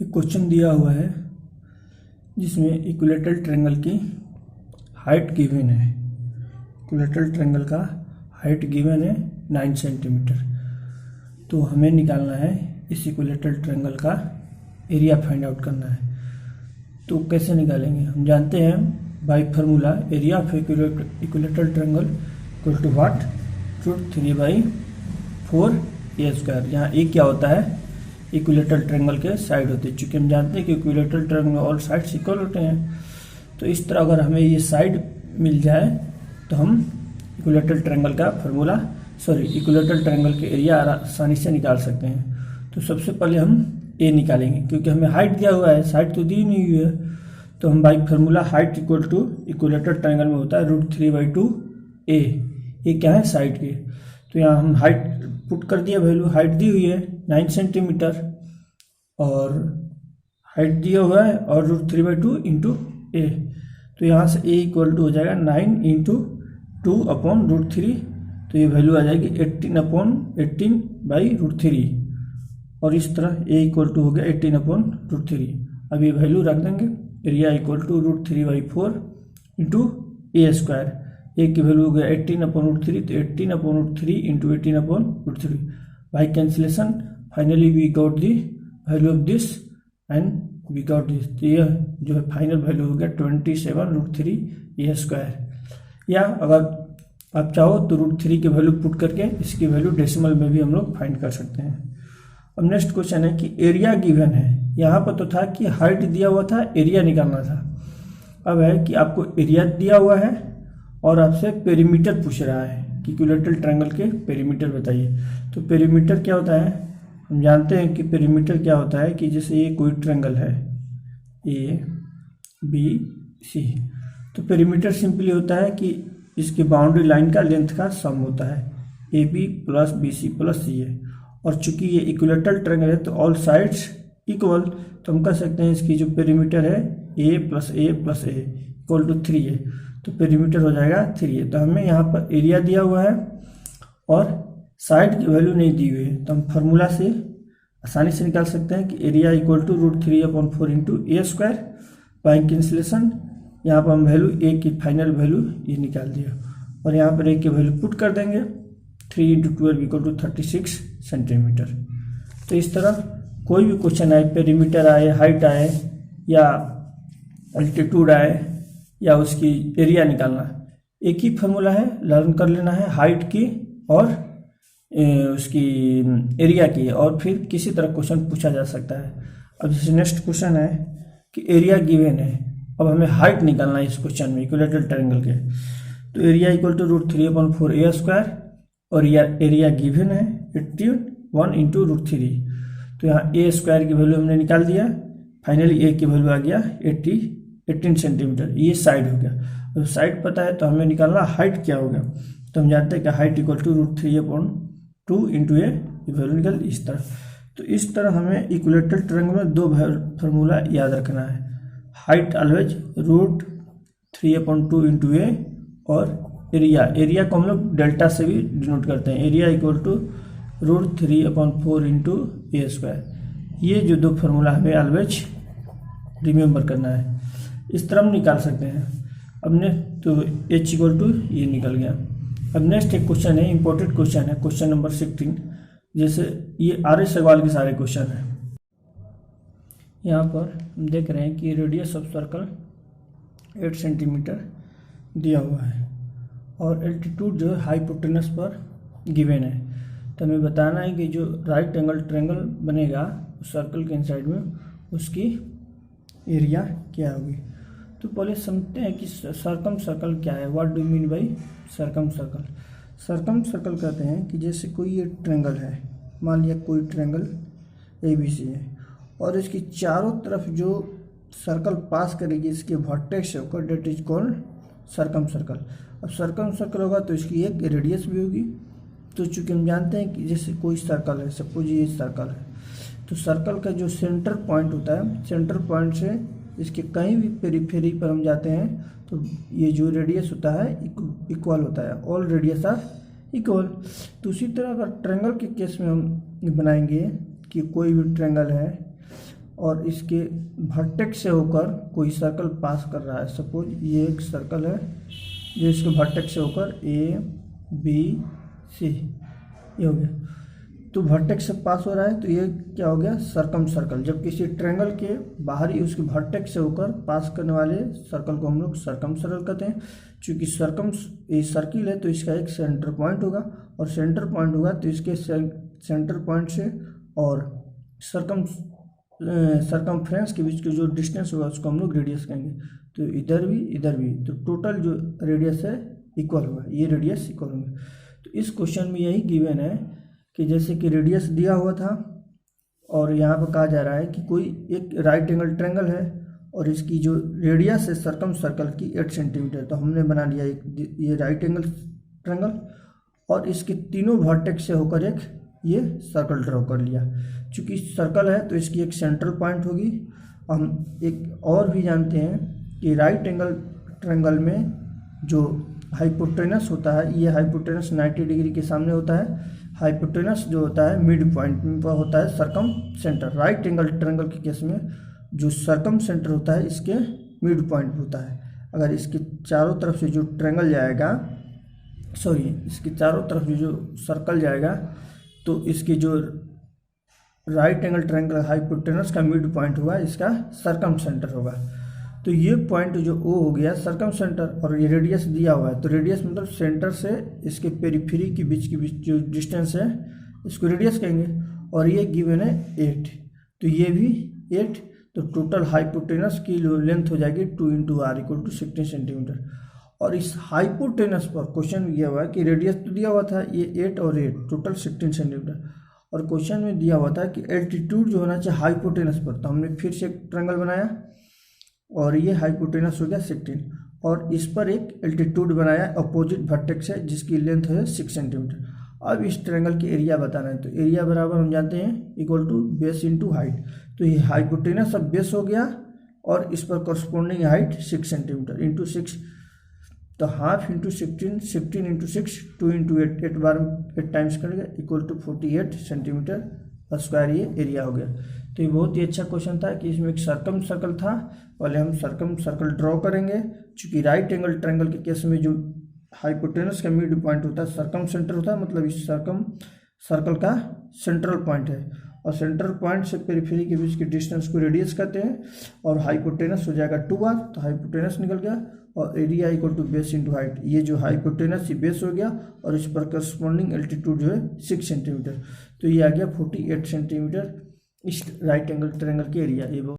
एक क्वेश्चन दिया हुआ है जिसमें इक्विलेटरल ट्रायंगल की हाइट गिवन है। इक्विलेटरल ट्रायंगल का हाइट गिवन है 9 सेंटीमीटर। तो हमें निकालना है इस इक्विलेटरल ट्रायंगल का एरिया फाइंड आउट करना है। तो कैसे निकालेंगे? हम जानते हैं by formula area of equilateral triangle equal to what, √3/4 a²। यहाँ ए क्या होता है? इक्विलेटरल ट्रायंगल के साइड होते हैं। चूँकि हम जानते हैं कि इक्विलेटरल ट्रायंगल में ऑल साइड्स इक्वल होते हैं। तो इस तरह अगर हमें ये साइड मिल जाए तो हम इक्विलेटरल ट्रायंगल का फार्मूला इक्विलेटरल ट्रायंगल के एरिया आसानी से निकाल सकते हैं। तो सबसे पहले हम ए निकालेंगे, क्योंकि हमें हाइट दिया हुआ है, साइड तो दी नहीं हुई है। तो हम by formula height equal to equilateral triangle में होता है √3/2 a। ये क्या है? साइड के। तो यहाँ हम हाइट पुट कर दिया, वैल्यू हाइट दी हुई है 9 सेंटीमीटर और हाइट दिया हुआ है और √3/2 इंटू ए। तो यहाँ से ए इक्वल टू हो जाएगा 9 इंटू 2/√3। तो ये वैल्यू आ जाएगी 18/18/√3। और इस तरह ए इक्वल टू हो गया 18/√3। अब ये वैल्यू रख देंगे। Area equal to √3/4 into a²। A की वैल्यू हो गया 18/√3। तो 18/√3 into 18/√3 by cancellation finally we got the value of this and we got this. तो यह जो है फाइनल वैल्यू हो गया 27√3 a²। या अगर आप चाहो तो √3 की वैल्यू पुट करके इसकी वैल्यू डेसिमल में भी हम लोग फाइंड कर सकते हैं। अब नेक्स्ट क्वेश्चन है कि एरिया गिवन है। यहाँ पर तो था कि हाइट दिया हुआ था, एरिया निकालना था। अब है कि आपको एरिया दिया हुआ है और आपसे पेरीमीटर पूछ रहा है कि इक्विलेटरल ट्रायंगल के पेरीमीटर बताइए। तो पेरीमीटर क्या होता है? हम जानते हैं कि पेरीमीटर क्या होता है कि जैसे ये कोई ट्रायंगल है ABC, तो पेरीमीटर सिंपली होता है कि इसके बाउंड्री लाइन का लेंथ का सम होता है AB + BC + CA। और चूंकि ये इक्विलेटरल ट्रायंगल है तो ऑल साइड्स इक्वल, तो हम कह सकते हैं इसकी जो पेरीमीटर है A + A + A equal to 3A। तो पेरीमीटर हो जाएगा 3A। तो हमें यहाँ पर एरिया दिया हुआ है और साइड की वैल्यू नहीं दी हुई है, तो हम फार्मूला से आसानी से निकाल सकते हैं कि area equal to √3/4 into a²। By cancellation यहाँ पर हम वैल्यू ए की फाइनल वैल्यू ये निकाल दिया और यहाँ पर ए की वैल्यू पुट कर देंगे। 3 × 12 = 36 सेंटीमीटर। तो इस तरह कोई भी क्वेश्चन आए, पेरीमीटर आए, हाइट आए या अल्टीट्यूड आए या उसकी एरिया निकालना, एक ही फार्मूला है, लर्न कर लेना है हाइट की और उसकी एरिया की, और फिर किसी तरह क्वेश्चन पूछा जा सकता है। अब जैसे नेक्स्ट क्वेश्चन है कि एरिया गिवन है, अब हमें हाइट निकालना है इस क्वेश्चन में इक्विलेटरल ट्रायंगल के। तो एरिया इक्वल टू √3/4 a² और एरिया गिवन है 81 इंटू √3। तो यहाँ a² की वैल्यू हमने निकाल दिया, फाइनली ए की वैल्यू आ गया 18 सेंटीमीटर। ये साइड हो गया। अब साइड पता है तो हमें निकालना हाइट क्या होगा। तो हम जानते हैं कि height equal to √3/2 into a, value निकल इस तरह। तो इस तरह हमें इक्विलेटरल ट्रायंगल में दो फार्मूला याद रखना है। हाइट ऑलवेज √3/2 इंटू ए और एरिया को हम लोग डेल्टा से भी डिनोट करते हैं। Area equal to √3/4 into a²। ये जो दो फार्मूला हमें ऑलवेज रिमेंबर करना है। इस तरह हम निकाल सकते हैं। अब नेक्स्ट तो h इक्वल टू ये निकल गया। अब नेक्स्ट एक क्वेश्चन है, इंपॉर्टेंट क्वेश्चन है, क्वेश्चन नंबर 16। जैसे ये आर्य सवाल के सारे क्वेश्चन हैं। यहाँ पर हम देख रहे हैं कि रेडियस ऑफ सर्कल 8 सेंटीमीटर दिया हुआ है और एल्टीट्यूड जो है हाइपोटेनस पर गिवन है। तो हमें बताना है कि जो राइट एंगल ट्रायंगल बनेगा उस सर्कल के इनसाइड में उसकी एरिया क्या होगी। तो पहले समझते हैं कि सर्कम सर्कल क्या है। What do mean by circum circle? Circum circle कहते हैं कि जैसे कोई ये ट्रायंगल है, मान लिया कोई ट्रायंगल ABC है और इसकी चारों तरफ जो सर्कल पास करेगी इसके वर्टेक्स होगा, that is called circumcircle. अब सर्कम सर्कल होगा तो इसकी एक रेडियस भी होगी। तो चूँकि हम जानते हैं कि जैसे कोई सर्कल है, सपोज ये सर्कल है, तो सर्कल का जो सेंटर पॉइंट होता है, सेंटर पॉइंट से इसके कहीं भी पेरीफेरी पर हम जाते हैं तो ये जो रेडियस होता है इक्वल होता है, ऑल रेडियस आर इक्वल। तो उसी तरह अगर ट्रायंगल के केस में हम बनाएंगे कि कोई भी ट्रायंगल है और इसके वर्टेक्स से होकर कोई सर्कल पास कर रहा है। सपोज ये एक सर्कल है जो इसके वर्टेक्स से होकर ए बी सी ये हो गया, तो वर्टेक्स से पास हो रहा है तो ये क्या हो गया, सर्कम सर्कल। जब किसी ट्रायंगल के बाहरी उसके वर्टेक्स से होकर पास करने वाले सर्कल को हम लोग सर्कम सर्कल कहते हैं। चूँकि सर्कम ये सर्किल है तो इसका एक सेंटर पॉइंट होगा, और सेंटर पॉइंट होगा तो इसके सेंटर पॉइंट से और सरकमफ्रेंस के बीच के जो डिस्टेंस होगा उसको हम लोग रेडियस कहेंगे। तो इधर भी तो टोटल जो रेडियस है इक्वल होगा, ये रेडियस इक्वल होंगे। तो इस क्वेश्चन में यही गिवन है कि जैसे कि रेडियस दिया हुआ था और यहाँ पर कहा जा रहा है कि कोई एक राइट एंगल ट्रायंगल है और इसकी जो रेडियस है सर्कम सर्कल की 8 सेंटीमीटर। तो हमने बना लिया एक ये राइट एंगल ट्रायंगल और इसके तीनों वर्टेक्स से होकर एक ये सर्कल ड्रॉ कर लिया। चूँकि सर्कल है तो इसकी एक सेंट्रल पॉइंट होगी। हम एक और भी जानते हैं कि राइट एंगल ट्रायंगल में जो हाइपोटेनस होता है, ये हाइपोटेनस 90 डिग्री के सामने होता है। हाइपोटेनस जो होता है मिड पॉइंट पर होता है circum centre. Right angle triangle के केस में जो सर्कम सेंटर होता है इसके मिड पॉइंट होता है। अगर इसके चारों तरफ से जो ट्रायंगल जाएगा, इसके चारों तरफ जो सर्कल जाएगा तो इसकी जो राइट एंगल ट्रायंगल हाइपोटेनस का मिड पॉइंट होगा, इसका सर्कम सेंटर होगा। तो ये पॉइंट जो ओ हो गया सर्कम सेंटर, और ये रेडियस दिया हुआ है। तो रेडियस मतलब सेंटर से इसके पेरिफेरी के बीच जो डिस्टेंस है इसको रेडियस कहेंगे। और ये गिवन है 8, तो ये भी 8। तो टोटल हाइपोटेनस की लेंथ हो जाएगी 2 × r = 16 सेंटीमीटर। और इस हाइपोटेनस पर क्वेश्चन दिया हुआ है कि रेडियस तो दिया हुआ था ये 8 और 8 टोटल 16 सेंटीमीटर, और क्वेश्चन में दिया हुआ था कि एल्टीट्यूड जो होना चाहिए हाइपोटेनस पर। तो हमने फिर से एक ट्रायंगल बनाया और ये हाइपोटेनस हो गया 16, और इस पर एक एल्टीट्यूड बनाया अपोजिट वर्टेक्स है जिसकी लेंथ है 6 सेंटीमीटर। अब इस ट्रायंगल की एरिया बताना है, तो एरिया बराबर हम जानते हैं equal to base into height. तो ये हाइपोटेनस अब बेस हो गया और इस पर करस्पॉन्डिंग हाइट 6 सेंटीमीटर इंटू 6, तो हाफ इंटू 16, 16 इंटू 6, 2 इंटू 8, 8 बार 8 टाइम्स करेंगे इक्वल टू 48 सेंटीमीटर स्क्वायर ये एरिया हो गया। तो ये बहुत ही अच्छा क्वेश्चन था कि इसमें एक सर्कम सर्कल था। पहले हम सर्कम सर्कल ड्रॉ करेंगे। चूँकि राइट एंगल ट्रायंगल के केस में जो हाइपोटेनस का मिड पॉइंट होता है सर्कम सेंटर होता है, मतलब इस सर्कम सर्कल का सेंट्रल पॉइंट है, और सेंट्रल पॉइंट से पेरिफेरी के बीच के डिस्टेंस को रेडियस कहते हैं। और हाइपोटेनस हो जाएगा 2 बार, तो हाइपोटेनस निकल गया, और area equal to base into height. ये जो हाइपोटेनस ये बेस हो गया और इस पर करस्पॉन्डिंग एल्टीट्यूड जो है 6 सेंटीमीटर। तो ये आ गया 48 सेंटीमीटर इस राइट एंगल ट्रायंगल की एरिया। ये